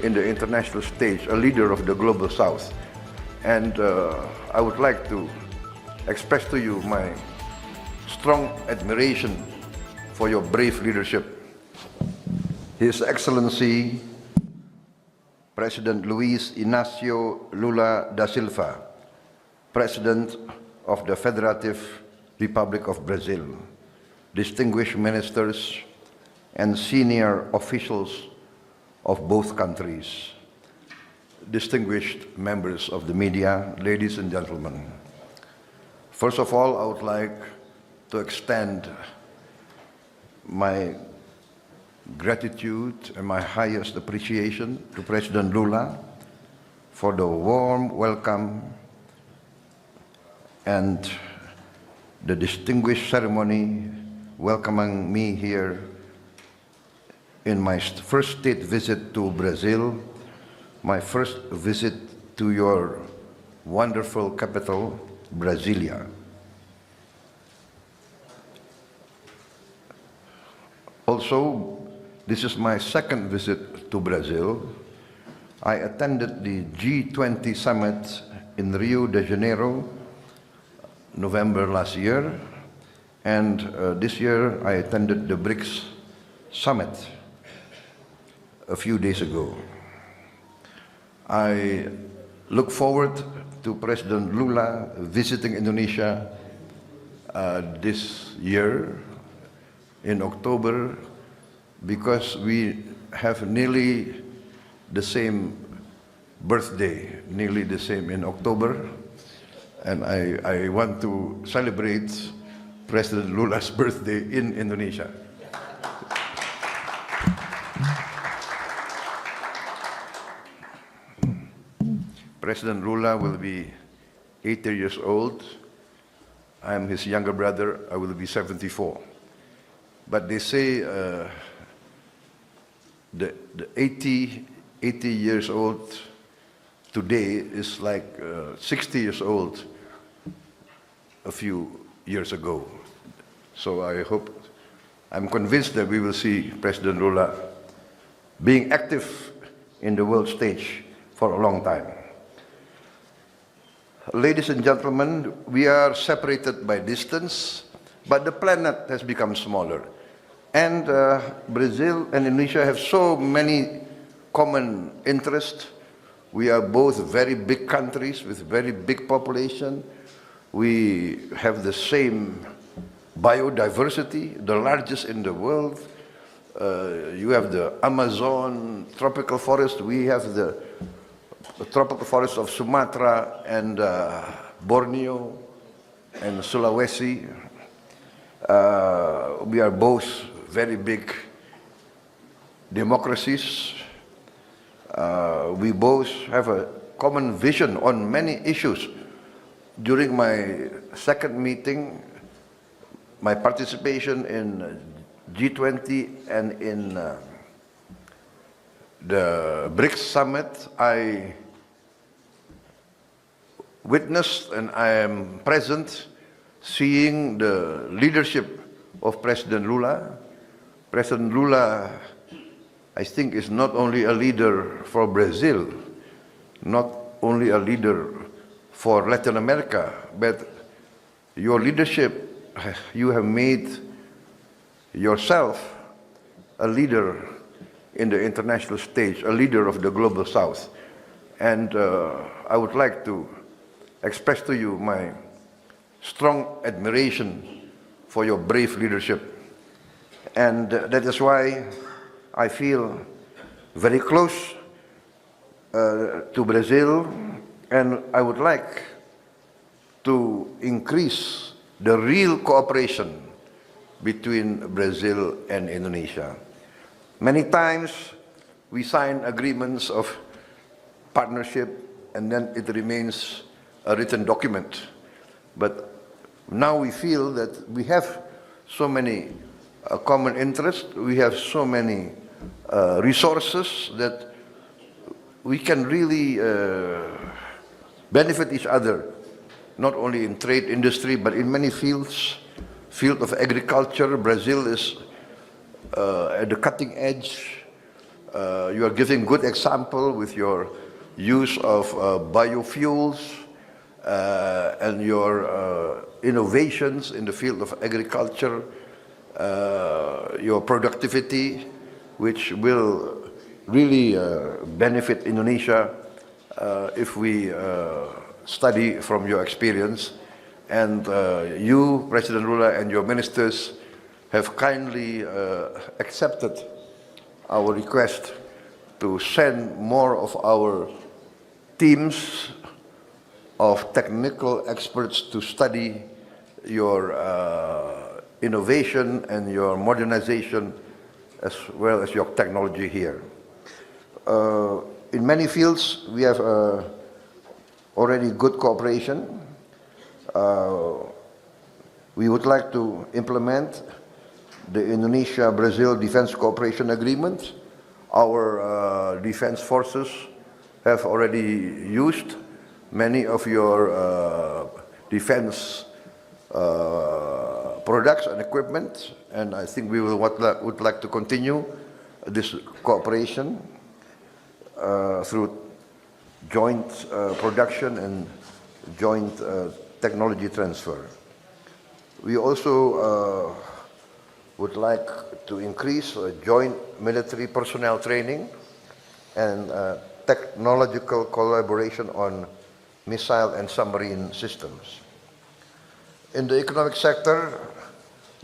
in the international stage, a leader of the global South. And I would like to express to you my strong admiration for your brave leadership. His Excellency President Luiz Inácio Lula da Silva, President of the Federative Republic of Brazil, distinguished ministers and senior officials of both countries, distinguished members of the media, ladies and gentlemen. First of all, I would like to extend my gratitude and my highest appreciation to President Lula for the warm welcome and the distinguished ceremony welcoming me here in my first state visit to Brazil, my first visit to your wonderful capital, Brasilia. Also, this is my second visit to Brazil. I attended the G20 summit in Rio de Janeiro, November last year, and this year I attended the BRICS summit a few days ago. I look forward to President Lula visiting Indonesia this year in October, because we have nearly the same birthday, nearly the same in October, and I want to celebrate President Lula's birthday in Indonesia. President Lula will be 80 years old. I am his younger brother. I will be 74. But they say the 80 years old today is like 60 years old a few years ago. So I'm convinced that we will see President Lula being active in the world stage for a long time. Ladies and gentlemen, we are separated by distance, but the planet has become smaller. And Brazil and Indonesia have so many common interests. We are both very big countries with very big population. We have the same biodiversity, the largest in the world. You have the Amazon tropical forest. We have the tropical forest of Sumatra and Borneo and Sulawesi. We are both very big democracies. We both have a common vision on many issues. During my second meeting, my participation in G20 and in the BRICS summit, I witnessed and I am present seeing the leadership of President Lula. President Lula, I think, is not only a leader for Brazil, not only a leader for Latin America, but your leadership, you have made yourself a leader in the international stage, a leader of the global South. And I would like to express to you my strong admiration for your brave leadership. And that is why I feel very close to Brazil, and I would like to increase the real cooperation between Brazil and Indonesia. Many times we sign agreements of partnership and then it remains a written document. But now we feel that we have so many common interests, we have so many resources that we can really benefit each other, not only in trade industry, but in many fields. Field of agriculture, Brazil is at the cutting edge. You are giving good example with your use of biofuels and your innovations in the field of agriculture, your productivity, which will really benefit Indonesia if we study from your experience. And you, President Lula, and your ministers have kindly accepted our request to send more of our teams of technical experts to study your innovation and your modernization as well as your technology here. In many fields, we have already good cooperation. We would like to implement the Indonesia-Brazil Defense Cooperation Agreement. Our defense forces have already used many of your defense products and equipment, and I think we would like to continue this cooperation through joint production and joint technology transfer. We also would like to increase joint military personnel training and technological collaboration on missile and submarine systems. In the economic sector,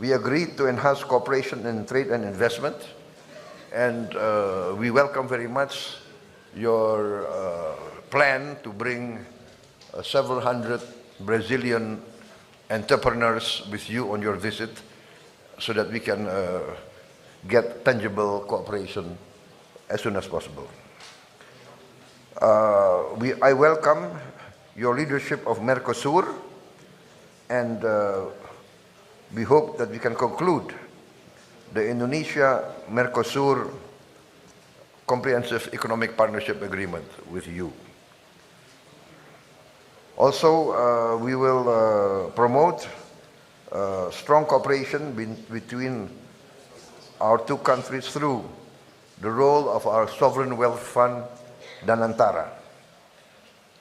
we agreed to enhance cooperation in trade and investment, and we welcome very much your plan to bring several hundred Brazilian entrepreneurs with you on your visit so that we can get tangible cooperation as soon as possible. I welcome your leadership of Mercosur, and we hope that we can conclude the Indonesia-Mercosur Comprehensive Economic Partnership Agreement with you. Also, we will promote strong cooperation between our two countries through the role of our sovereign wealth fund, Danantara.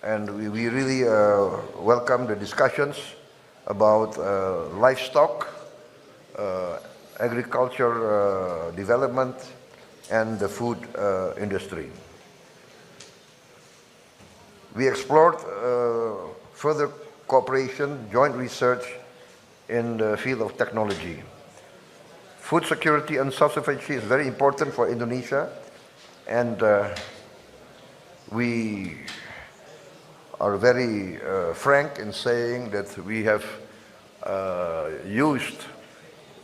And we really welcome the discussions about livestock, agriculture development, and the food industry. We explored further cooperation, joint research in the field of technology. Food security and self-sufficiency is very important for Indonesia, and we are very frank in saying that we have used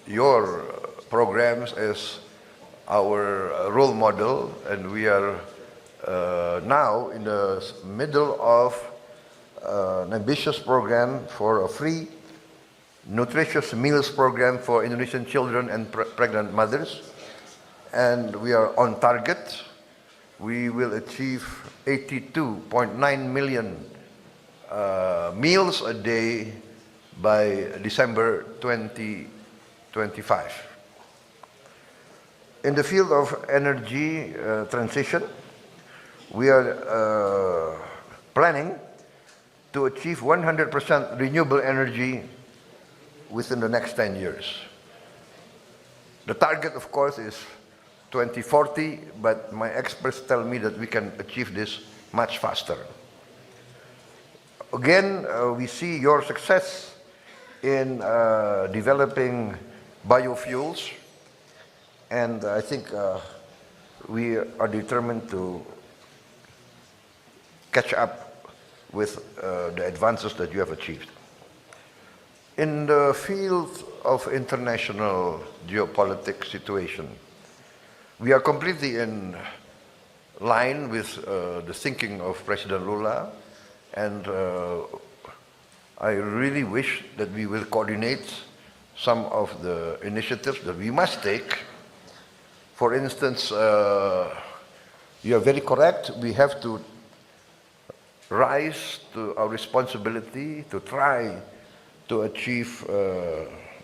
your programs as our role model, and we are now in the middle of an ambitious program for a free nutritious meals program for Indonesian children and pregnant mothers, and we are on target. We will achieve 82.9 million meals a day by December 2025. In the field of energy transition, we are planning to achieve 100% renewable energy within the next 10 years. The target, of course, is 2040, but my experts tell me that we can achieve this much faster. Again, we see your success in developing biofuels, and I think we are determined to catch up with the advances that you have achieved. In the field of international geopolitics situation, we are completely in line with the thinking of President Lula, and I really wish that we will coordinate some of the initiatives that we must take. For instance, you are very correct, we have to rise to our responsibility to try to achieve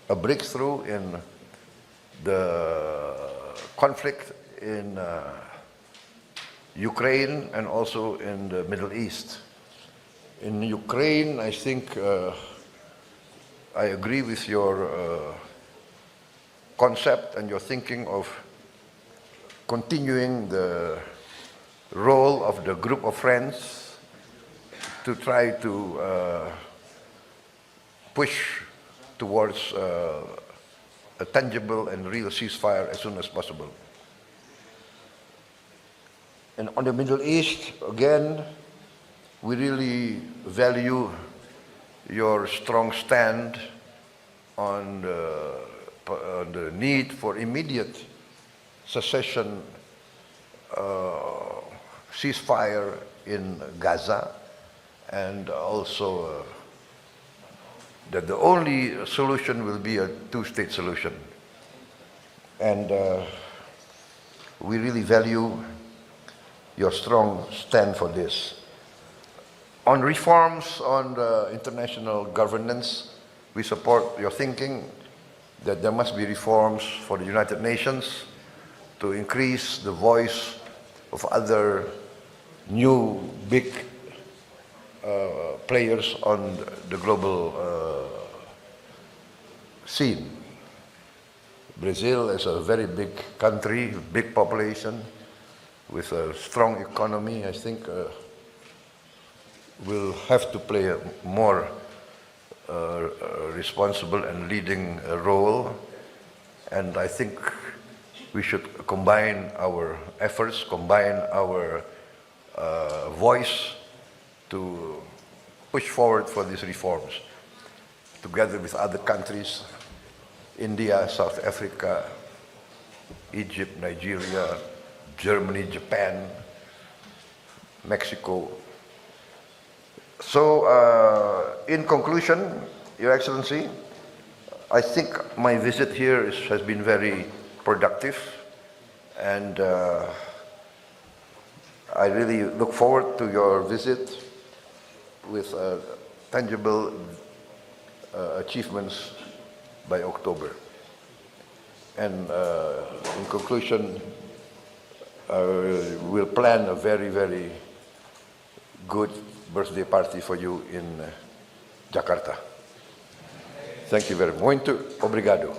a breakthrough in the conflict in Ukraine and also in the Middle East. In Ukraine, I think I agree with your concept and your thinking of continuing the role of the group of friends to try to push towards a tangible and real ceasefire as soon as possible. And on the Middle East, again, we really value your strong stand on the need for immediate cessation, ceasefire in Gaza, and also that the only solution will be a two-state solution. And we really value your strong stand for this. On reforms on the international governance, we support your thinking that there must be reforms for the United Nations to increase the voice of other new big players on the global scene. Brazil is a very big country, big population, with a strong economy. I think will have to play a more responsible and leading role. And I think we should combine our efforts, combine our voice to push forward for these reforms, together with other countries, India, South Africa, Egypt, Nigeria, Germany, Japan, Mexico. So, in conclusion, Your Excellency, I think my visit here has been very productive, and I really look forward to your visit with tangible achievements by October. And in conclusion, we'll plan a very, very good birthday party for you in Jakarta. Thank you very much. Muito obrigado.